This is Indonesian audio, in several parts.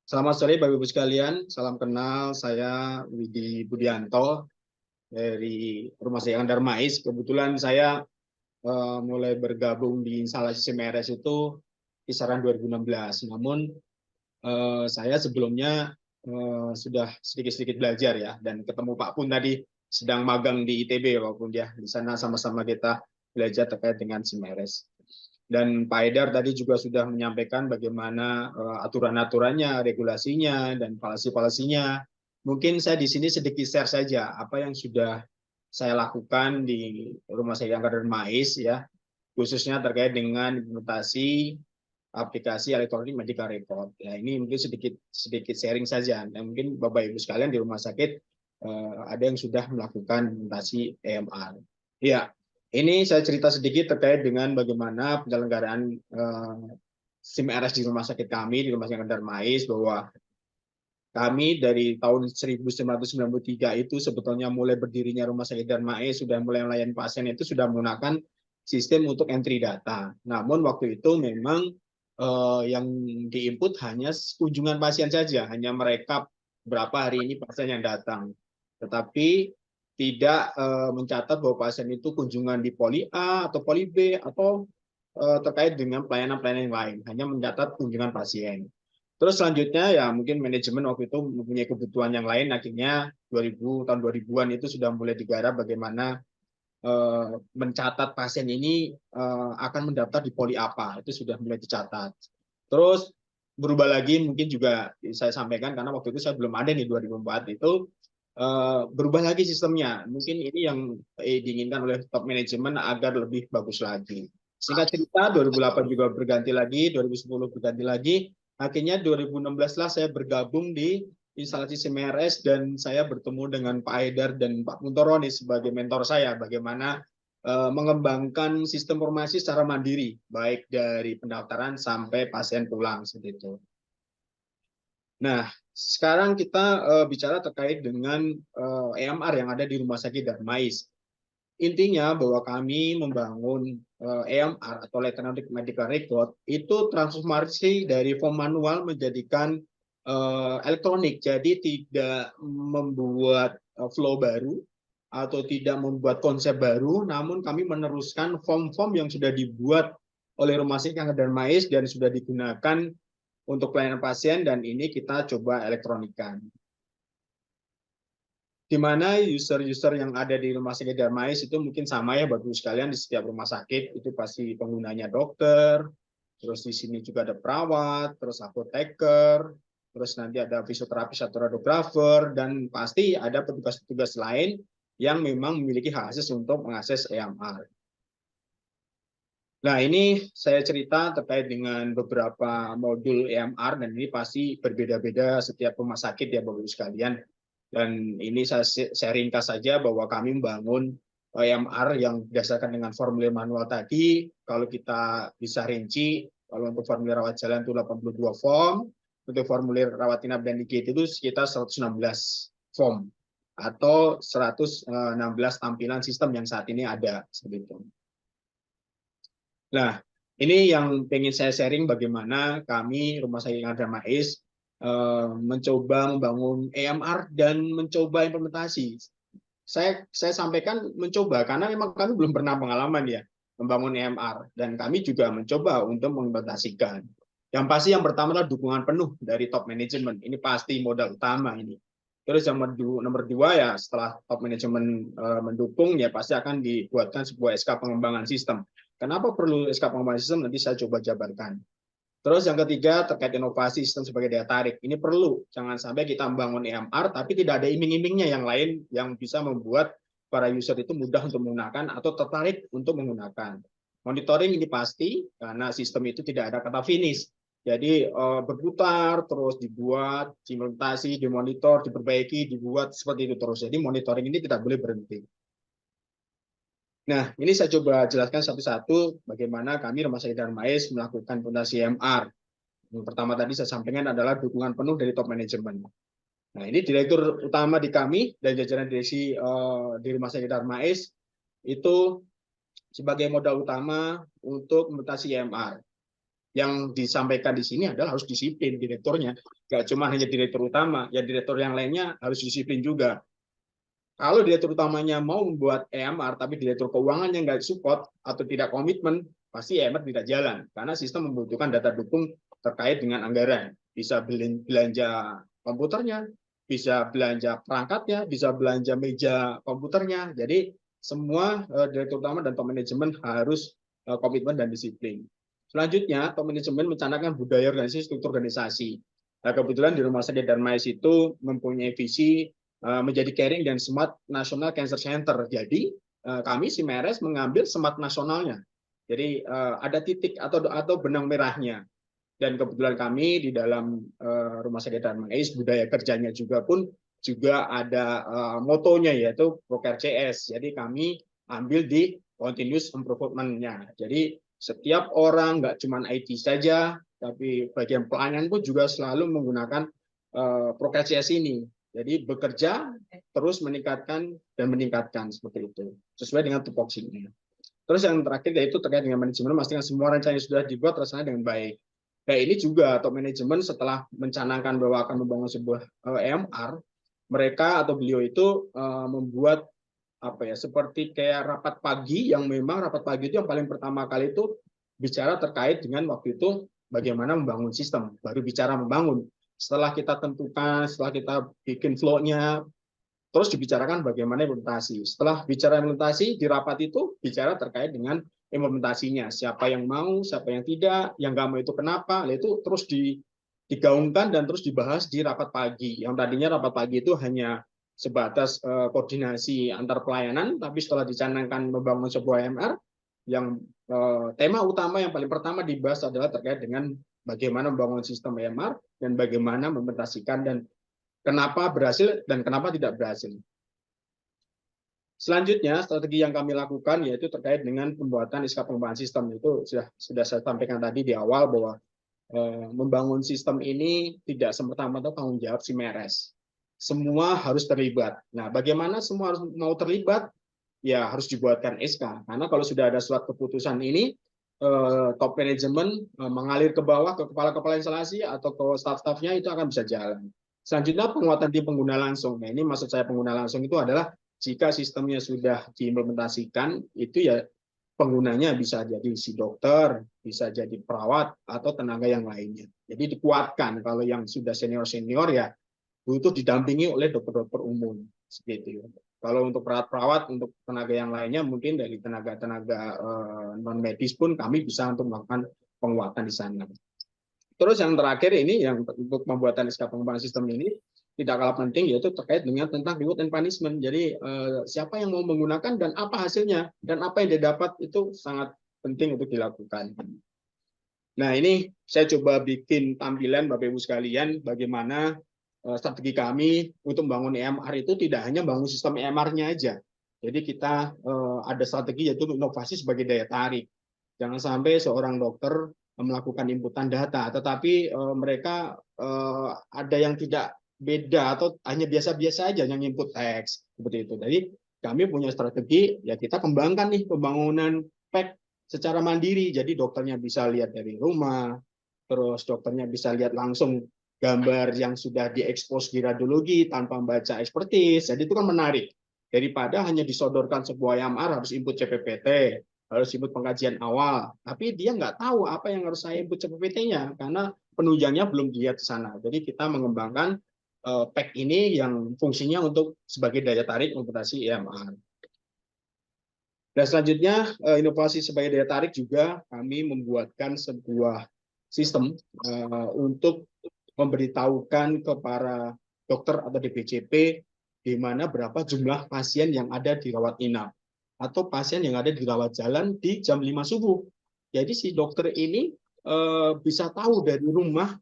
Selamat sore Bapak Ibu sekalian, salam kenal. Saya Widi Budianto dari Rumah Sakit Angkar Mais. Kebetulan saya mulai bergabung di instalasi CMRS itu kisaran 2016. Namun saya sebelumnya sudah sedikit-sedikit belajar ya, dan ketemu Pak Pun tadi sedang magang di ITB walaupun dia di sana sama-sama kita belajar terkait dengan CMRS. Dan Pak Edar tadi juga sudah menyampaikan bagaimana aturan-aturannya, regulasinya, dan policy-policy-nya. Mungkin saya di sini sedikit share saja apa yang sudah saya lakukan di Rumah Sakit Angkatan Mais ya, khususnya terkait dengan implementasi aplikasi elektronik medical record. Ya, ini mungkin sedikit sedikit sharing saja. Dan mungkin Bapak Ibu sekalian di rumah sakit ada yang sudah melakukan implementasi EMR. Ya, ini saya cerita sedikit terkait dengan bagaimana penyelenggaraan SIM-RS di rumah sakit kami, di Rumah Sakit Darmais, bahwa kami dari tahun 1993 itu sebetulnya mulai berdirinya Rumah Sakit Darmais, sudah mulai melayani pasien itu sudah menggunakan sistem untuk entry data. Namun waktu itu memang yang diinput hanya kunjungan pasien saja, hanya merekap berapa hari ini pasien yang datang. Tetapi tidak mencatat bahwa pasien itu kunjungan di poli A atau poli B atau terkait dengan pelayanan-pelayanan yang lain, hanya mencatat kunjungan pasien. Terus selanjutnya ya mungkin manajemen waktu itu mempunyai kebutuhan yang lain, akhirnya 2000 tahun 2000-an itu sudah mulai digarap bagaimana mencatat pasien ini akan mendaftar di poli apa, itu sudah mulai dicatat. Terus berubah lagi mungkin juga saya sampaikan karena waktu itu saya belum ada nih 2004 itu berubah lagi sistemnya. Mungkin ini yang diinginkan oleh top manajemen agar lebih bagus lagi. Singkat cerita 2008 juga berganti lagi, 2010 berganti lagi. Akhirnya 2016 lah saya bergabung di instalasi CMRS dan saya bertemu dengan Pak Haidar dan Pak Muntoroni sebagai mentor saya bagaimana mengembangkan sistem informasi secara mandiri baik dari pendaftaran sampai pasien pulang seperti itu. Nah, sekarang kita bicara terkait dengan EMR yang ada di Rumah Sakit Darmais. Intinya bahwa kami membangun EMR atau Electronic Medical Record itu transformasi dari form manual menjadikan elektronik. Jadi tidak membuat flow baru atau tidak membuat konsep baru, namun kami meneruskan form-form yang sudah dibuat oleh Rumah Sakit Angkatan Darmais dan sudah digunakan untuk pelayanan pasien, dan ini kita coba elektronikan. Di mana user-user yang ada di Rumah Sakit Darmais itu mungkin sama ya Bapak Ibu sekalian, di setiap rumah sakit itu pasti penggunanya dokter, terus di sini juga ada perawat, terus apoteker, terus nanti ada fisioterapis atau radiografer, dan pasti ada petugas-petugas lain yang memang memiliki hak akses untuk mengakses EMR. Nah, ini saya cerita terkait dengan beberapa modul EMR, dan ini pasti berbeda-beda setiap rumah sakit ya Bapak Ibu sekalian. Dan ini saya ringkas saja bahwa kami membangun EMR yang berdasarkan dengan formulir manual tadi. Kalau kita bisa rinci, kalau untuk formulir rawat jalan itu 82 form, untuk formulir rawat inap dan IGD itu sekitar 116 form atau 116 tampilan sistem yang saat ini ada seperti itu. Nah, ini yang ingin saya sharing bagaimana kami Rumah Sakit Angkatan Mais mencoba membangun EMR dan mencoba implementasi. Saya sampaikan mencoba karena memang kami belum pernah pengalaman ya membangun EMR, dan kami juga mencoba untuk mengimplementasikan. Yang pasti yang pertama adalah dukungan penuh dari top manajemen. Ini pasti modal utama ini. Terus yang nomor dua ya setelah top manajemen mendukung ya pasti akan dibuatkan sebuah SK pengembangan sistem. Kenapa perlu SK pengembangan sistem? Nanti saya coba jabarkan. Terus yang ketiga terkait inovasi sistem sebagai daya tarik. Ini perlu, jangan sampai kita membangun EMR tapi tidak ada iming-imingnya yang lain yang bisa membuat para user itu mudah untuk menggunakan atau tertarik untuk menggunakan. Monitoring ini pasti karena sistem itu tidak ada kata finish. Jadi berputar terus dibuat, diimplementasi, dimonitor, diperbaiki, dibuat seperti itu terus. Jadi monitoring ini tidak boleh berhenti. Nah, ini saya coba jelaskan satu-satu bagaimana kami Rumah Sakit Darmais melakukan implementasi EMR. Yang pertama tadi saya sampaikan adalah dukungan penuh dari top manajemen. Nah, ini direktur utama di kami dan jajaran direksi di Rumah Sakit Darmais itu sebagai modal utama untuk implementasi EMR. yang disampaikan di sini adalah harus disiplin direkturnya. Nggak cuma hanya direktur utama, ya direktur yang lainnya harus disiplin juga. Kalau direktur utamanya mau membuat EMR, tapi direktur keuangannya nggak support atau tidak komitmen, pasti EMR tidak jalan. Karena sistem membutuhkan data dukung terkait dengan anggaran. Bisa belanja komputernya, bisa belanja perangkatnya, bisa belanja meja komputernya. Jadi semua direktur utama dan top manajemen harus komitmen dan disiplin. Selanjutnya, top manajemen mencanangkan budaya organisasi, struktur organisasi. Nah, kebetulan di Rumah Sakit Darmais itu mempunyai visi menjadi caring dan smart national cancer center. Jadi kami Simeres mengambil smart nasionalnya. Jadi ada titik atau benang merahnya. Dan kebetulan kami di dalam Rumah Sakit Darmais budaya kerjanya juga ada motonya yaitu Proker CS. Jadi kami ambil di continuous improvement-nya. Jadi setiap orang nggak cuma IT saja, tapi bagian pelayanan pun juga selalu menggunakan Proker CS ini. Jadi bekerja terus meningkatkan dan meningkatkan seperti itu sesuai dengan tupoksinya. Terus yang terakhir yaitu terkait dengan manajemen, memastikan semua rencana yang sudah dibuat terlaksana dengan baik. Nah ini juga top manajemen setelah mencanangkan bahwa akan membangun sebuah EMR, mereka atau beliau itu membuat apa ya seperti kayak rapat pagi yang memang rapat pagi itu yang paling pertama kali itu bicara terkait dengan waktu itu bagaimana membangun sistem, baru bicara membangun. Setelah kita tentukan, setelah kita bikin flow-nya, terus dibicarakan bagaimana implementasi. Setelah bicara implementasi, di rapat itu bicara terkait dengan implementasinya. Siapa yang mau, siapa yang tidak, yang nggak mau itu kenapa, itu terus digaungkan dan terus dibahas di rapat pagi. Yang tadinya rapat pagi itu hanya sebatas koordinasi antar pelayanan, tapi setelah dicanangkan membangun sebuah MR, yang tema utama yang paling pertama dibahas adalah terkait dengan bagaimana membangun sistem EMR dan bagaimana mempresentasikan dan kenapa berhasil dan kenapa tidak berhasil. Selanjutnya, strategi yang kami lakukan yaitu terkait dengan pembuatan SK pengembangan sistem. Itu sudah saya sampaikan tadi di awal bahwa membangun sistem ini tidak semata-mata tanggung jawab Simeres. Semua harus terlibat. Nah, bagaimana semua harus mau terlibat? Ya harus dibuatkan SK. Karena kalau sudah ada surat keputusan ini, top manajemen mengalir ke bawah ke kepala-kepala instalasi atau ke staf-stafnya itu akan bisa jalan. Selanjutnya penguatan tim pengguna langsung. Nah ini maksud saya pengguna langsung itu adalah jika sistemnya sudah diimplementasikan itu ya penggunanya bisa jadi si dokter, bisa jadi perawat atau tenaga yang lainnya. Jadi dikuatkan kalau yang sudah senior-senior ya butuh didampingi oleh dokter-dokter umum seperti itu. Kalau untuk perawat-perawat, untuk tenaga yang lainnya mungkin dari tenaga-tenaga non medis pun kami bisa untuk melakukan penguatan di sana. Terus yang terakhir ini yang untuk pembuatan SK pengembangan sistem ini tidak kalah penting yaitu terkait dengan tentang reward and punishment. Jadi siapa yang mau menggunakan dan apa hasilnya dan apa yang dia dapat itu sangat penting untuk dilakukan. Nah ini saya coba bikin tampilan Bapak Ibu sekalian bagaimana strategi kami untuk membangun EMR itu tidak hanya bangun sistem EMR-nya aja. Jadi kita ada strategi yaitu inovasi sebagai daya tarik. Jangan sampai seorang dokter melakukan inputan data, tetapi mereka ada yang tidak beda atau hanya biasa-biasa aja yang input teks seperti itu. Jadi kami punya strategi ya kita kembangkan nih pembangunan PEC secara mandiri. Jadi dokternya bisa lihat dari rumah, terus dokternya bisa lihat langsung gambar yang sudah diekspos di radiologi tanpa membaca expertise. Jadi itu kan menarik. Daripada hanya disodorkan sebuah EMR harus input CPPT, harus input pengkajian awal. Tapi dia nggak tahu apa yang harus saya input CPPT-nya karena penunjangnya belum dilihat di sana. Jadi kita mengembangkan PEC ini yang fungsinya untuk sebagai daya tarik implementasi EMR. Dan selanjutnya inovasi sebagai daya tarik juga kami membuatkan sebuah sistem untuk memberitahukan kepada dokter atau DPCP di mana berapa jumlah pasien yang ada di rawat inap atau pasien yang ada di rawat jalan di jam 5 subuh. Jadi si dokter ini bisa tahu dari rumah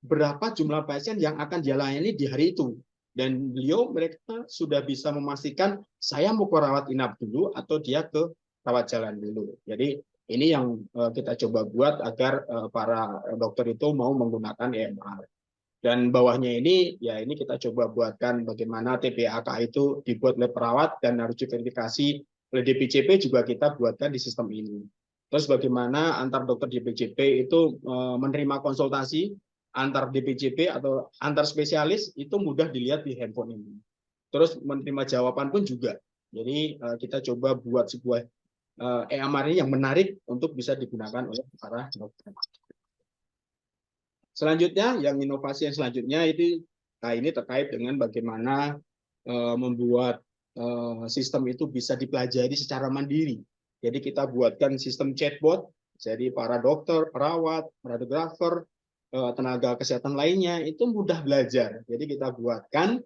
berapa jumlah pasien yang akan dia layani di hari itu. Dan mereka sudah bisa memastikan saya mau ke rawat inap dulu atau dia ke rawat jalan dulu. Jadi ini yang kita coba buat agar para dokter itu mau menggunakan EMR. Dan bawahnya ini, ya ini kita coba buatkan bagaimana TPAK itu dibuat oleh perawat dan harus diverifikasi oleh DPCP juga kita buatkan di sistem ini. Terus bagaimana antar dokter DPJP itu menerima konsultasi antar DPJP atau antar spesialis itu mudah dilihat di handphone ini. Terus menerima jawaban pun juga. Jadi kita coba buat sebuah EMR ini yang menarik untuk bisa digunakan oleh para dokter. Selanjutnya, yang inovasi yang selanjutnya itu, nah ini terkait dengan bagaimana membuat sistem itu bisa dipelajari secara mandiri. Jadi kita buatkan sistem chatbot, jadi para dokter, perawat, radiografer, tenaga kesehatan lainnya itu mudah belajar. Jadi kita buatkan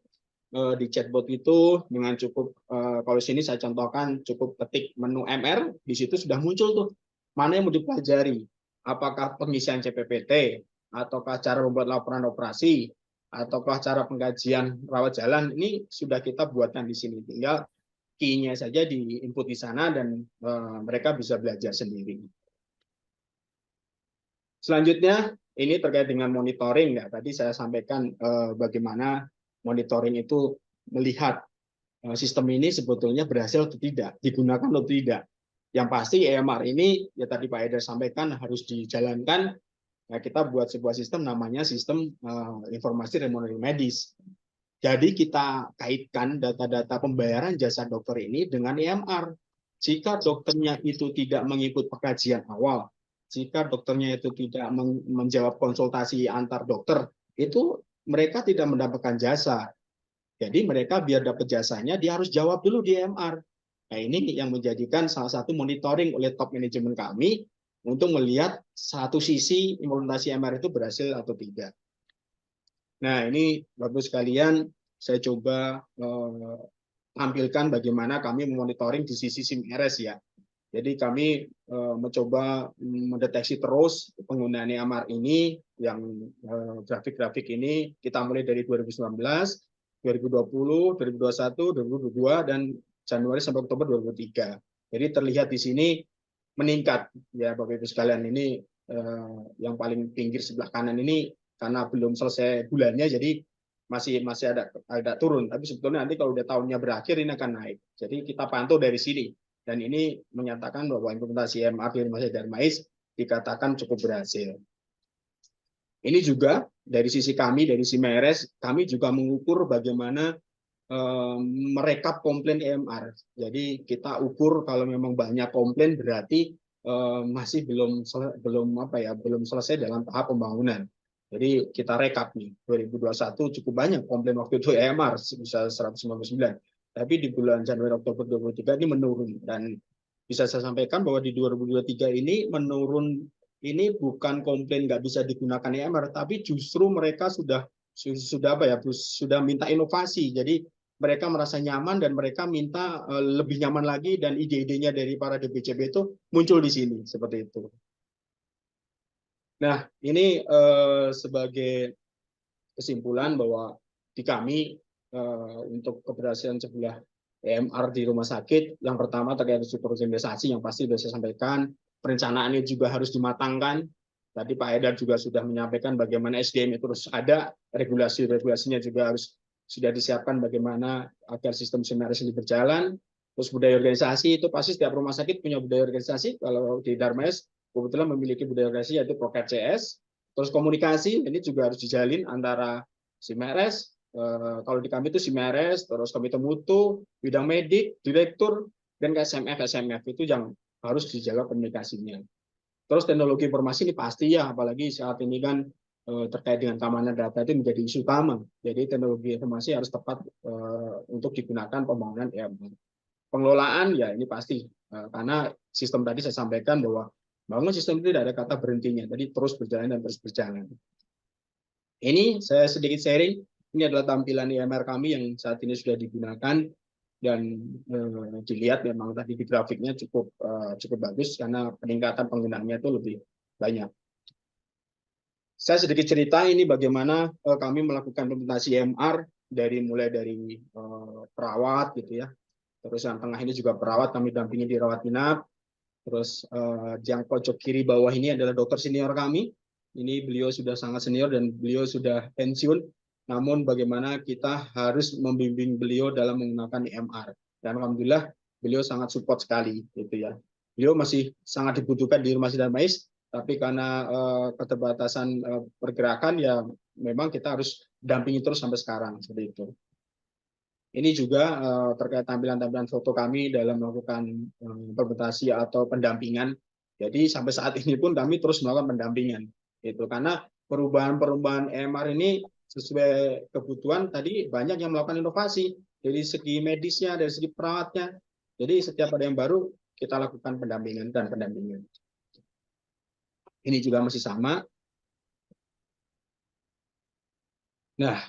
di chatbot itu dengan cukup, kalau sini saya contohkan, cukup ketik menu MR, di situ sudah muncul tuh mana yang mau dipelajari, apakah pengisian CPPT, ataukah cara membuat laporan operasi, ataukah cara pengkajian rawat jalan. Ini sudah kita buatkan di sini, tinggal key-nya saja di input di sana dan mereka bisa belajar sendiri. Selanjutnya ini terkait dengan monitoring ya. Tadi saya sampaikan bagaimana monitoring itu melihat sistem ini sebetulnya berhasil atau tidak, digunakan atau tidak. Yang pasti EMR ini ya tadi Pak Eder sampaikan harus dijalankan. Nah, kita buat sebuah sistem namanya sistem informasi remunerasi medis. Jadi kita kaitkan data-data pembayaran jasa dokter ini dengan EMR. Jika dokternya itu tidak mengikut pengkajian awal, jika dokternya itu tidak menjawab konsultasi antar dokter, itu mereka tidak mendapatkan jasa. Jadi mereka biar dapat jasanya, dia harus jawab dulu di EMR. Nah ini yang menjadikan salah satu monitoring oleh top manajemen kami untuk melihat satu sisi implementasi EMR itu berhasil atau tidak. Nah, ini Bapak sekalian, saya coba tampilkan bagaimana kami memonitoring di sisi SIMRS ya. Jadi kami mencoba mendeteksi terus penggunaan EMR ini, yang grafik-grafik ini kita mulai dari 2019, 2020, 2021, 2022, dan Januari sampai Oktober 2023. Jadi terlihat di sini meningkat ya Bapak Ibu sekalian. Ini yang paling pinggir sebelah kanan ini karena belum selesai bulannya, jadi masih ada turun. Tapi sebetulnya nanti kalau udah tahunnya berakhir ini akan naik. Jadi kita pantau dari sini. Dan ini menyatakan bahwa implementasi EMR di Rumah Sakit Darmais dikatakan cukup berhasil. Ini juga dari sisi kami, dari SIMERES, kami juga mengukur bagaimana merekap komplain EMR. Jadi kita ukur kalau memang banyak komplain berarti masih belum selesai dalam tahap pembangunan. Jadi kita rekap nih, 2021 cukup banyak komplain waktu itu EMR, bisa 159. Tapi di bulan Januari Oktober 2023 ini menurun, dan bisa saya sampaikan bahwa di 2023 ini menurun ini bukan komplain nggak bisa digunakan EMR, tapi justru mereka sudah minta inovasi. Jadi mereka merasa nyaman dan mereka minta lebih nyaman lagi, dan ide-idenya dari para DPJP itu muncul di sini seperti itu. Nah, ini sebagai kesimpulan bahwa di kami untuk keberhasilan sebuah EMR di rumah sakit, yang pertama terkait superorganisasi yang pasti sudah saya sampaikan, perencanaannya juga harus dimatangkan. Tadi Pak Haidar juga sudah menyampaikan bagaimana SDM itu harus ada, regulasinya juga harus sudah disiapkan bagaimana agar sistem SIMERES ini berjalan. Terus budaya organisasi itu pasti setiap rumah sakit punya budaya organisasi. Kalau di Darmais kebetulan memiliki budaya organisasi yaitu Proker CS. Terus komunikasi ini juga harus dijalin antara SIMERES, kalau di kami itu SIMERES, terus komite mutu, bidang medik, direktur, dan SMF itu yang harus dijaga komunikasinya. Terus teknologi informasi ini pasti ya, apalagi saat ini kan terkait dengan keamanan data itu menjadi isu utama. Jadi teknologi informasi harus tepat untuk digunakan pembangunan EMR. Pengelolaan ya ini pasti, karena sistem tadi saya sampaikan bahwa bangun sistem itu tidak ada kata berhentinya, jadi terus berjalan dan terus berjalan. Ini saya sedikit sharing, ini adalah tampilan EMR kami yang saat ini sudah digunakan, dan dilihat memang tadi di grafiknya cukup bagus karena peningkatan penggunaannya itu lebih banyak. Saya sedikit cerita ini bagaimana kami melakukan implementasi EMR mulai dari perawat gitu ya. Terus yang tengah ini juga perawat, kami dampingi di rawat inap. Terus yang pojok kiri bawah ini adalah dokter senior kami. Ini beliau sudah sangat senior dan beliau sudah pensiun. Namun bagaimana kita harus membimbing beliau dalam menggunakan EMR. Dan alhamdulillah beliau sangat support sekali gitu ya. beliau masih sangat dibutuhkan di Rumah Sakit Darmais, tapi karena keterbatasan pergerakan ya memang kita harus dampingi terus sampai sekarang seperti itu. Ini juga terkait tampilan-tampilan foto kami dalam melakukan implementasi atau pendampingan. Jadi sampai saat ini pun kami terus melakukan pendampingan. Itu karena perubahan-perubahan EMR ini sesuai kebutuhan tadi banyak yang melakukan inovasi dari segi medisnya, dari segi perawatnya. Jadi setiap ada yang baru kita lakukan pendampingan dan pendampingan. Ini juga masih sama. Nah,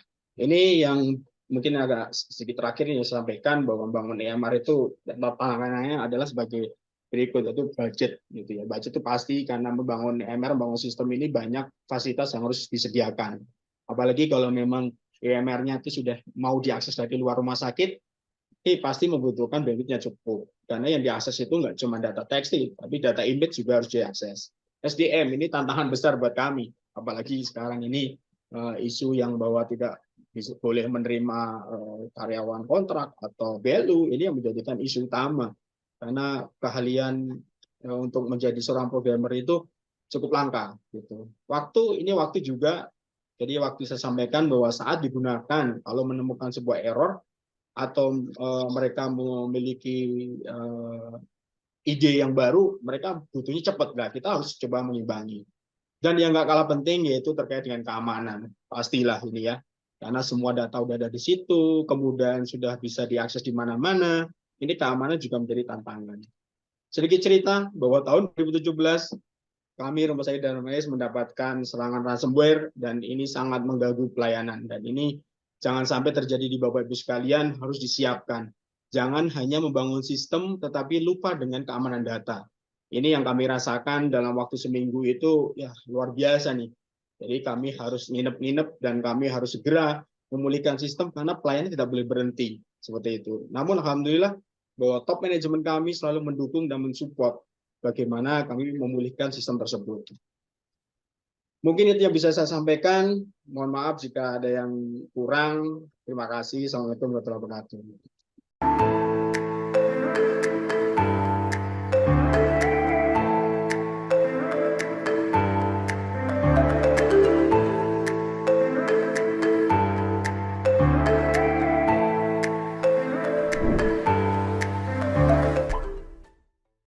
ini yang mungkin agak sedikit terakhir yang saya sampaikan bahwa membangun EMR itu tantangannya adalah sebagai berikut, yaitu budget gitu ya. Budget itu pasti karena membangun EMR, membangun sistem ini banyak fasilitas yang harus disediakan. Apalagi kalau memang EMR-nya itu sudah mau diakses dari luar rumah sakit, pasti membutuhkan bandwidth-nya cukup. Karena yang diakses itu nggak cuma data tekstil, tapi data image juga harus diakses. SDM ini tantangan besar buat kami, apalagi sekarang ini isu yang bahwa tidak boleh menerima karyawan kontrak atau BLU, ini yang menjadikan isu utama. Karena keahlian untuk menjadi seorang programmer itu cukup langka. Gitu. Waktu juga, jadi waktu saya sampaikan bahwa saat digunakan, kalau menemukan sebuah error, atau mereka memiliki ide yang baru, mereka butuhnya cepat. Nah, kita harus coba mengimbangi. Dan yang nggak kalah penting yaitu terkait dengan keamanan. Pastilah ini ya, karena semua data udah ada di situ, kemudian sudah bisa diakses di mana-mana. Ini keamanan juga menjadi tantangan. Sedikit cerita bahwa tahun 2017 kami Rumah Sakit Darmais mendapatkan serangan ransomware dan ini sangat mengganggu pelayanan. Dan ini jangan sampai terjadi di Bapak Ibu sekalian, harus disiapkan. Jangan hanya membangun sistem tetapi lupa dengan keamanan data. Ini yang kami rasakan dalam waktu seminggu itu ya luar biasa nih. Jadi kami harus nginep-nginep dan kami harus segera memulihkan sistem karena pelayanan tidak boleh berhenti seperti itu. Namun alhamdulillah bahwa top manajemen kami selalu mendukung dan mensupport bagaimana kami memulihkan sistem tersebut. Mungkin itu yang bisa saya sampaikan. Mohon maaf jika ada yang kurang. Terima kasih. Assalamualaikum warahmatullahi wabarakatuh.